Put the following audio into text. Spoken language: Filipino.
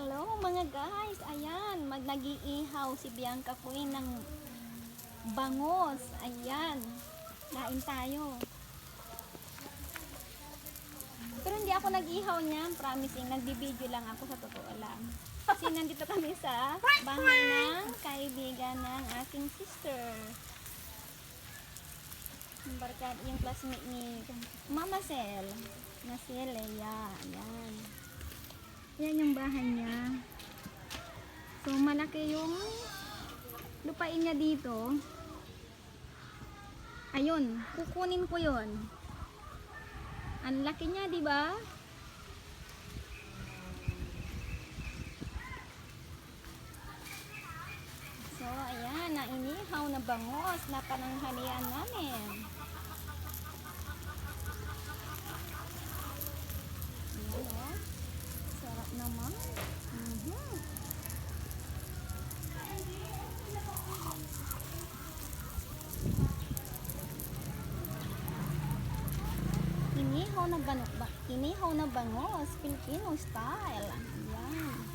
Hello mga guys, ayan, nag-iihaw si Bianca Queen ng bangos. Ayan, kain tayo. Pero hindi ako nag-ihaw niyan, promising, nagbibideo lang ako sa totoo lang. Kasi nandito kami sa bahay ng kaibigan ng aking sister. Yung barkad, yung classmate ni Mama Sel, na si Leia. Ayan. Yan yung bahay niya. So, malaki yung lupain niya dito. Ayun, kukunin ko yun. Ang laki niya, di ba? So, ayan, nainihaw na bangos na pananghalian namin. Ayan, oh. Sarap naman. Inihaw na bangos, Filipino style. Ayan.